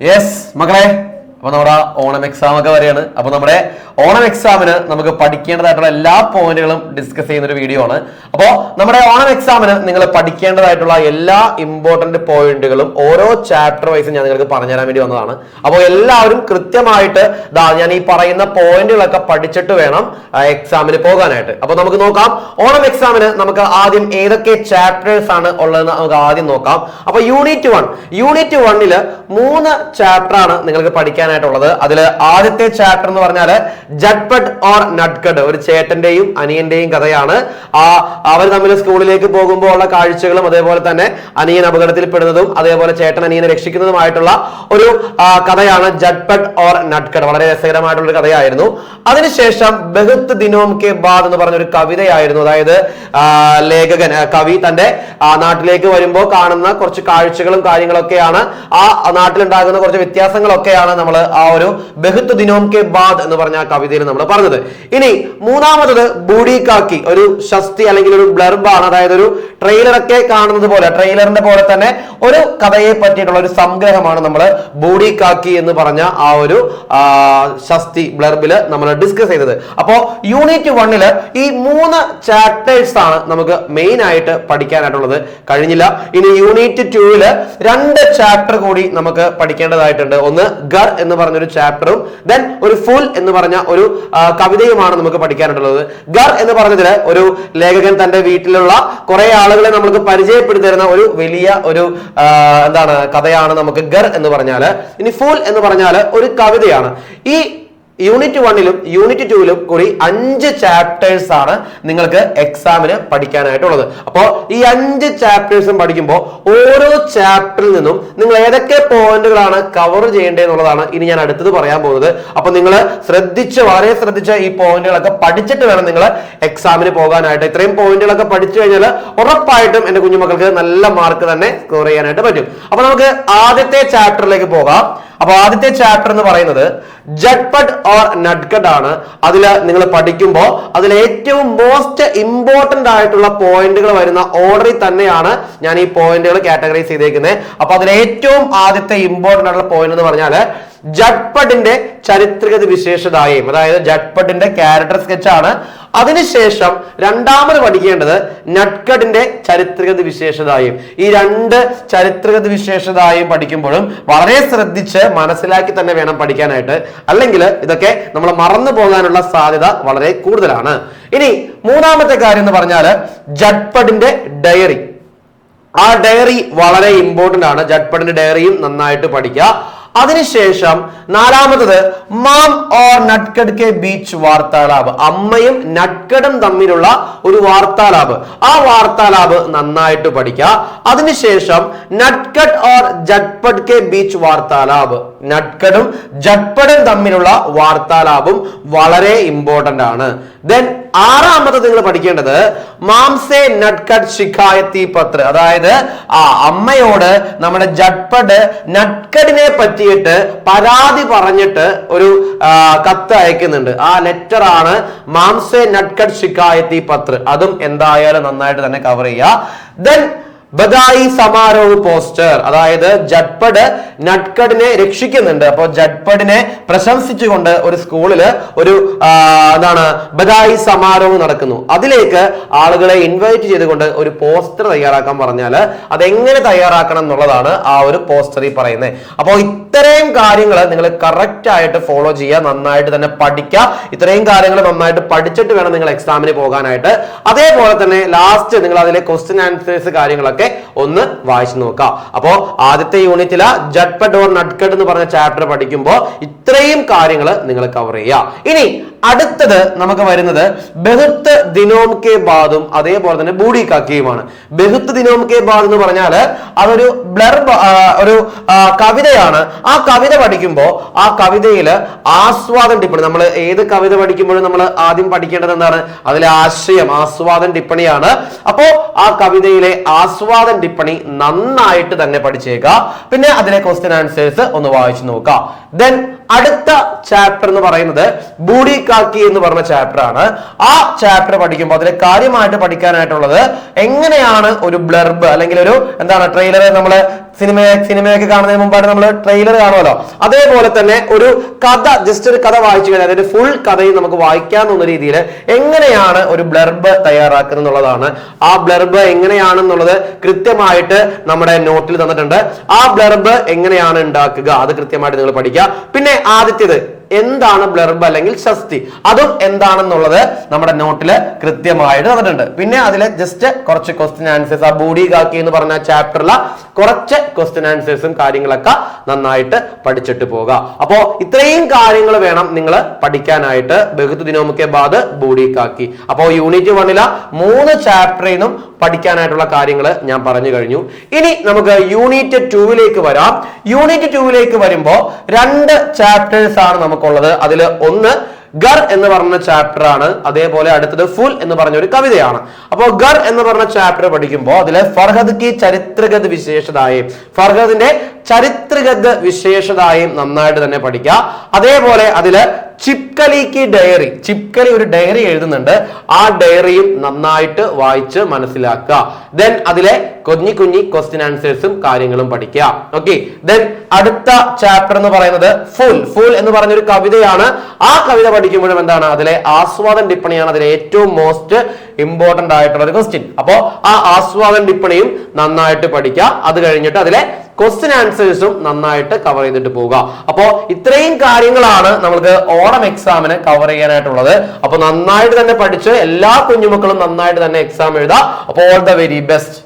Yes മക്കളെ, അപ്പൊ നമ്മുടെ ഓണം എക്സാം ഒക്കെ വരെയാണ്. അപ്പൊ നമ്മുടെ ഓണം എക്സാമിന് നമുക്ക് പഠിക്കേണ്ടതായിട്ടുള്ള എല്ലാ പോയിന്റുകളും ഡിസ്കസ് ചെയ്യുന്ന ഒരു വീഡിയോ ആണ്. അപ്പോൾ നമ്മുടെ ഓണം എക്സാമിന് നിങ്ങൾ പഠിക്കേണ്ടതായിട്ടുള്ള എല്ലാ ഇമ്പോർട്ടന്റ് പോയിന്റുകളും ഓരോ ചാപ്റ്റർ വൈസും ഞാൻ നിങ്ങൾക്ക് പറഞ്ഞുതരാൻ വേണ്ടി വന്നതാണ്. അപ്പോൾ എല്ലാവരും കൃത്യമായിട്ട് ഞാൻ ഈ പറയുന്ന പോയിന്റുകളൊക്കെ പഠിച്ചിട്ട് വേണം എക്സാമിന് പോകാനായിട്ട്. അപ്പൊ നമുക്ക് നോക്കാം, ഓണം എക്സാമിന് നമുക്ക് ആദ്യം ഏതൊക്കെ ചാപ്റ്റേഴ്സ് ആണ് ഉള്ളതെന്ന് നമുക്ക് ആദ്യം നോക്കാം. അപ്പൊ യൂണിറ്റ് 1ല് 3 ചാപ്റ്റർ ആണ് നിങ്ങൾക്ക് പഠിക്കാനായിട്ടുള്ളത്. അതിൽ ആദ്യത്തെ ചാപ്റ്റർ എന്ന് പറഞ്ഞാൽ ജട്ട്പട്ട് ഓർ നട്ട്കട്ട്, ഒരു ചേട്ടന്റെയും അനിയന്റെയും കഥയാണ്. അവർ തമ്മിൽ സ്കൂളിലേക്ക് പോകുമ്പോൾ ഉള്ള കാഴ്ചകളും അതേപോലെ തന്നെ അനിയൻ അപകടത്തിൽപ്പെടുന്നതും അതേപോലെ ചേട്ടൻ അനിയനെ രക്ഷിക്കുന്നതുമായിട്ടുള്ള ഒരു കഥയാണ് ജട്ട്പട്ട് ഓർ നട്ട്കട്ട്. വളരെ രസകരമായിട്ടുള്ള ഒരു കഥയായിരുന്നു. അതിനുശേഷം ബഹുത് ദിനോം കെ ബാദ് എന്ന് പറഞ്ഞ ഒരു കവിതയായിരുന്നു. അതായത് ലേഖകൻ കവി തന്റെ നാട്ടിലേക്ക് വരുമ്പോൾ കാണുന്ന കുറച്ച് കാഴ്ചകളും കാര്യങ്ങളൊക്കെയാണ്, ആ നാട്ടിലുണ്ടാകുന്ന കുറച്ച് വ്യത്യാസങ്ങളൊക്കെയാണ് നമ്മൾ ആ ഒരു ബഹുത് ദിനോം കെ ബാദ് എന്ന് പറഞ്ഞ കവിതയിൽ നമ്മൾ പറഞ്ഞത്. ഇനി മൂന്നാമത്തത് ബൂഡി കാക്കി, ഒരു ഷസ്തി അല്ലെങ്കിൽ ഒരു ബ്ലർബാണ്. അതായത് ഒരു ട്രെയിലറൊക്കെ കാണുന്നത് പോലെ, ട്രെയിലറിന്റെ പോലെ തന്നെ ഒരു കഥയെ പറ്റിയിട്ടുള്ള ഒരു സംഗ്രഹമാണ് നമ്മൾ ബൂഡി കാക്കി എന്ന് പറഞ്ഞ ആ ഒരു ഷസ്തി ബ്ലർബില് നമ്മൾ ഡിസ്കസ് ചെയ്തത്. അപ്പോ യൂണിറ്റ് 1ല് ഈ 3 ചാപ്റ്റേഴ്സ് ആണ് നമുക്ക് മെയിൻ ആയിട്ട് പഠിക്കാനായിട്ടുള്ളത്. കഴിഞ്ഞില്ല. ഇനി യൂണിറ്റ് 2ല് 2 ചാപ്റ്റർ കൂടി നമുക്ക് പഠിക്കേണ്ടതായിട്ടുണ്ട്. ഒന്ന് ഗർ എന്ന് പറഞ്ഞൊരു ചാപ്റ്ററും ദെൻ ഒരു ഫുൾ എന്ന് പറഞ്ഞ ഒരു കവിതയുമാണ് നമുക്ക് പഠിക്കാനായിട്ടുള്ളത്. ഗർ എന്ന് പറഞ്ഞതില് ഒരു ലേഖകൻ തന്റെ വീട്ടിലുള്ള കുറെ ആളുകളെ നമ്മൾക്ക് പരിചയപ്പെടുത്തി തരുന്ന ഒരു വലിയ ഒരു കഥയാണ് നമുക്ക് ഗർ എന്ന് പറഞ്ഞാല്. ഇനി ഫുൾ എന്ന് പറഞ്ഞാല് ഒരു കവിതയാണ്. ഈ യൂണിറ്റ് 1ലും യൂണിറ്റ് 2ലും കൂടി 5 ചാപ്റ്റേഴ്സ് ആണ് നിങ്ങൾക്ക് എക്സാമിന് പഠിക്കാനായിട്ടുള്ളത്. അപ്പോൾ ഈ 5 ചാപ്റ്റേഴ്സും പഠിക്കുമ്പോൾ ഓരോ ചാപ്റ്ററിൽ നിന്നും നിങ്ങൾ ഏതൊക്കെ പോയിന്റുകളാണ് കവർ ചെയ്യേണ്ടതെന്നുള്ളതാണ് ഇനി ഞാൻ അടുത്തത് പറയാൻ പോകുന്നത്. അപ്പൊ നിങ്ങൾ വളരെ ശ്രദ്ധിച്ച് ഈ പോയിന്റുകളൊക്കെ പഠിച്ചിട്ട് വേണം നിങ്ങൾ എക്സാമിന് പോകാനായിട്ട്. ഇത്രയും പോയിന്റുകളൊക്കെ പഠിച്ചു കഴിഞ്ഞാൽ ഉറപ്പായിട്ടും എന്റെ കുഞ്ഞുമക്കൾക്ക് നല്ല മാർക്ക് തന്നെ സ്കോർ ചെയ്യാനായിട്ട് പറ്റും. അപ്പൊ നമുക്ക് ആദ്യത്തെ ചാപ്റ്ററിലേക്ക് പോകാം. അപ്പൊ ആദ്യത്തെ ചാപ്റ്റർ എന്ന് പറയുന്നത് ജട്ട്പട്ട് ഓർ നട്ട്കട്ട് ആണ്. അതിൽ നിങ്ങൾ പഠിക്കുമ്പോൾ അതിൽ ഏറ്റവും മോസ്റ്റ് ഇമ്പോർട്ടന്റ് ആയിട്ടുള്ള പോയിന്റുകൾ വരുന്ന ഓർഡറിൽ തന്നെയാണ് ഞാൻ ഈ പോയിന്റുകൾ കാറ്റഗറൈസ് ചെയ്തേക്കുന്നത്. അപ്പൊ അതിൽ ഏറ്റവും ആദ്യത്തെ ഇമ്പോർട്ടന്റ് ആയിട്ടുള്ള പോയിന്റ് എന്ന് പറഞ്ഞാല് ജട്ട്പട്ടിന്റെ ചരിത്രഗത വിശേഷതായും, അതായത് ജട്ട്പട്ടിന്റെ ക്യാരക്ടർ സ്കെച്ച് ആണ്. അതിനുശേഷം രണ്ടാമത് പഠിക്കേണ്ടത് നട്ട്കട്ടിന്റെ ചരിത്രഗത വിശേഷതായും. ഈ 2 ചരിത്രഗത വിശേഷതായും പഠിക്കുമ്പോഴും വളരെ ശ്രദ്ധിച്ച് മനസ്സിലാക്കി തന്നെ വേണം പഠിക്കാനായിട്ട്. അല്ലെങ്കിൽ ഇതൊക്കെ നമ്മൾ മറന്നു പോകാനുള്ള സാധ്യത വളരെ കൂടുതലാണ്. ഇനി മൂന്നാമത്തെ കാര്യം എന്ന് പറഞ്ഞാൽ ജട്ട്പട്ടിന്റെ ഡയറി. ആ ഡയറി വളരെ ഇമ്പോർട്ടന്റ് ആണ്. ജട്ട്പട്ടിന്റെ ഡയറിയും നന്നായിട്ട് പഠിക്കുക. അതിനുശേഷം നാലാമത്തത് മാം ഓർ നട്ട്കട്ട് കെ ബീച്ച് വാർത്താലാപ്, അമ്മയും നട്ട്കട്ടും തമ്മിലുള്ള ഒരു വാർത്താലാപ്. ആ വാർത്താലാപ് നന്നായിട്ട് പഠിക്കുക. അതിനുശേഷം നട്ട്കട്ട് ഓർ ജട്ട്പട്ട് കെ ബീച്ച് വാർത്താലാപ്, നട്ട്കട്ടും ജട്ട്പട്ടും തമ്മിലുള്ള വാർത്താലാപും വളരെ ഇമ്പോർട്ടന്റ് ആണ്. ദെൻ ആറാമത് നിങ്ങൾ പഠിക്കേണ്ടത് മാംസെ നട്ട്കട്ട് ശിഖായത്തി പത്ര, അതായത് അമ്മയോട് നമ്മുടെ ജട്ട്പട്ട് നട്ട്കട്ടിനെ പറ്റിയിട്ട് പരാതി പറഞ്ഞിട്ട് ഒരു കത്ത് അയക്കുന്നുണ്ട്. ആ ലെറ്റർ ആണ് മാംസെ നട്ട്കട്ട് ശിഖായത്തി പത്ര. അതും എന്തായാലും നന്നായിട്ട് തന്നെ കവർ ചെയ്യുക. ദെൻ ബദായി സമാരോഹ് പോസ്റ്റർ, അതായത് ജട്ട്പട്ട് നട്ട്കട്ടിനെ രക്ഷിക്കുന്നുണ്ട്. അപ്പൊ ജട്ട്പട്ടിനെ പ്രശംസിച്ചുകൊണ്ട് ഒരു സ്കൂളില് ഒരു ബദായി സമാരോഹ് നടക്കുന്നു. അതിലേക്ക് ആളുകളെ ഇൻവൈറ്റ് ചെയ്തുകൊണ്ട് ഒരു പോസ്റ്റർ തയ്യാറാക്കാൻ പറഞ്ഞാല് അതെങ്ങനെ തയ്യാറാക്കണം എന്നുള്ളതാണ് ആ ഒരു പോസ്റ്ററിൽ പറയുന്നത്. അപ്പോൾ ഇത്രയും കാര്യങ്ങൾ നിങ്ങൾ കറക്റ്റ് ആയിട്ട് ഫോളോ ചെയ്യുക, നന്നായിട്ട് തന്നെ പഠിക്കുക. ഇത്രയും കാര്യങ്ങൾ നന്നായിട്ട് പഠിച്ചിട്ട് വേണം നിങ്ങൾ എക്സാമിന് പോകാനായിട്ട്. അതേപോലെ തന്നെ ലാസ്റ്റ് നിങ്ങൾ അതിലെ ക്വസ്റ്റ്യൻ ആൻസേഴ്സ് കാര്യങ്ങളൊക്കെ ഒന്ന് വായിച്ചു നോക്കാം. അപ്പോ ആദ്യത്തെ യൂണിറ്റില് ജട്ട്പട്ട് ഓർ നട്ട്കട്ട് എന്ന് പറഞ്ഞ ചാപ്റ്റർ പഠിക്കുമ്പോൾ ഇത്രയും കാര്യങ്ങൾ നിങ്ങൾ കവർ ചെയ്യുക. ഇനി അടുത്തത് നമുക്ക് വരുന്നത് ബഹുത് ദിനോം കെ ബാദും അതേപോലെ തന്നെ ബൂഡി കാക്കിയുമാണ്. ബഹുത് ദിനോം കെ ബാദ് എന്ന് പറഞ്ഞാല് അതൊരു ഒരു കവിതയാണ്. ആ കവിത പഠിക്കുമ്പോൾ ആ കവിതയിൽ ആസ്വാദൻ ടിപ്പണി, നമ്മൾ ഏത് കവിത പഠിക്കുമ്പോഴും നമ്മൾ ആദ്യം പഠിക്കേണ്ടത് എന്താണ്? അതിലെ ആശയം, ആസ്വാദൻ ടിപ്പണിയാണ്. അപ്പോ ആ കവിതയിലെ ആസ്വാദൻ ടിപ്പണി നന്നായിട്ട് തന്നെ പഠിച്ചേക്കുക. പിന്നെ അതിലെ ക്വസ്റ്റ്യൻ ആൻസേഴ്സ് ഒന്ന് വായിച്ചു നോക്കുക. ദെൻ അടുത്ത ചാപ്റ്റർ എന്ന് പറയുന്നത് ബൂഡി കാക്കി എന്ന് പറഞ്ഞ ചാപ്റ്റർ ആണ്. ആ ചാപ്റ്റർ പഠിക്കുമ്പോൾ അതിൽ കാര്യമായിട്ട് എങ്ങനെയാണ് ഒരു ബ്ലർബ് അല്ലെങ്കിൽ ഒരു എന്താണ് ട്രെയിലർ, നമ്മള് സിനിമയൊക്കെ കാണുന്നതിന് മുമ്പായിട്ട് നമ്മൾ ട്രെയിലർ കാണുമല്ലോ, അതേപോലെ തന്നെ ഒരു കഥ, ജസ്റ്റ് ഒരു കഥ വായിച്ചു കഴിഞ്ഞാൽ അതായത് ഫുൾ കഥയും നമുക്ക് വായിക്കാവുന്ന രീതിയിൽ എങ്ങനെയാണ് ഒരു ബ്ലർബ് തയ്യാറാക്കുന്നത് എന്നുള്ളതാണ്. ആ ബ്ലർബ് എങ്ങനെയാണെന്നുള്ളത് കൃത്യമായിട്ട് നമ്മുടെ നോട്ടിൽ തന്നിട്ടുണ്ട്. ആ ബ്ലർബ് എങ്ങനെയാണ് ഉണ്ടാക്കുക അത് കൃത്യമായിട്ട് നിങ്ങൾ പഠിക്കുക. പിന്നെ ആദ്യത്തേത് എന്താണ് ബ്ലർബ് അല്ലെങ്കിൽ ഷസ്തി, അതും എന്താണെന്നുള്ളത് നമ്മുടെ നോട്ടില് കൃത്യമായിട്ട് തന്നിട്ടുണ്ട്. പിന്നെ അതിലെ ജസ്റ്റ് കുറച്ച് ക്വസ്റ്റ്യൻ ആൻസേഴ്സ്, ആ ബൂഡി കാക്കി എന്ന് പറഞ്ഞ ചാപ്റ്ററിലെ കുറച്ച് ക്വസ്റ്റ്യൻ ആൻസേഴ്സും കാര്യങ്ങളൊക്കെ നന്നായിട്ട് പഠിച്ചിട്ട് പോകുക. അപ്പോ ഇത്രയും കാര്യങ്ങൾ വേണം നിങ്ങൾ പഠിക്കാനായിട്ട്. ബഹുത് ദിനോമുക്കെ ബാദ് ബൂഡി കാക്കി. അപ്പോ യൂണിറ്റ് 1 3 ചാപ്റ്ററിൽ നിന്നും പഠിക്കാനായിട്ടുള്ള കാര്യങ്ങൾ ഞാൻ പറഞ്ഞു കഴിഞ്ഞു. ഇനി നമുക്ക് യൂണിറ്റ് 2 വരാം. യൂണിറ്റ് 2 വരുമ്പോൾ 2 ചാപ്റ്റേഴ്സ് ആണ് നമുക്കുള്ളത്. അതിൽ ഒന്ന് ഗർ എന്ന് പറഞ്ഞ ചാപ്റ്റർ ആണ്, അതേപോലെ അടുത്തത് ഫുൽ എന്ന് പറഞ്ഞ ഒരു കവിതയാണ്. അപ്പോ ഗർ എന്ന് പറഞ്ഞ ചാപ്റ്റർ പഠിക്കുമ്പോൾ അതിലെ ഫർഹദ് കി ചരിത്രഗത് വിശേഷതായും, ഫർഹദിന്റെ ചരിത്രഗത് വിശേഷതായും നന്നായിട്ട് തന്നെ പഠിക്കുക. അതേപോലെ അതില് ചിപ്കലിക്ക് ഡയറി, ചിപ്കലി ഒരു ഡയറി എഴുതുന്നുണ്ട്, ആ ഡയറിയും നന്നായിട്ട് വായിച്ച് മനസ്സിലാക്കുക. ദെൻ അതിലെ കുഞ്ഞി കുഞ്ഞി ക്വസ്റ്റ്യൻ ആൻസേഴ്സും കാര്യങ്ങളും പഠിക്കുക. ഓക്കെ, ദെൻ അടുത്ത ചാപ്റ്റർ എന്ന് പറയുന്നത് ഫുൾ. ഫുൾ എന്ന് പറഞ്ഞൊരു കവിതയാണ്. ആ കവിത പഠിക്കുമ്പോഴും എന്താണ്, അതിലെ ആസ്വാദൻ ടിപ്പണിയാണ് അതിലെ ഏറ്റവും മോസ്റ്റ് ഇമ്പോർട്ടന്റ് ആയിട്ടുള്ള ഒരു ക്വസ്റ്റ്യൻ. അപ്പോ ആ ആസ്വാദൻ ടിപ്പണിയും നന്നായിട്ട് പഠിക്കുക. അത് കഴിഞ്ഞിട്ട് അതിലെ ക്വസ്റ്റ്യൻ ആൻസേഴ്സും നന്നായിട്ട് കവർ ചെയ്തിട്ട് പോവുക. അപ്പോ ഇത്രയും കാര്യങ്ങളാണ് നമുക്ക് ഓണം എക്സാമിന് കവർ ചെയ്യാനായിട്ടുള്ളത്. അപ്പൊ നന്നായിട്ട് തന്നെ പഠിച്ച് എല്ലാ കുഞ്ഞുമക്കളും നന്നായിട്ട് തന്നെ എക്സാം എഴുതുക. അപ്പോൾ ഓൾ ദ വെരി ബെസ്റ്റ്.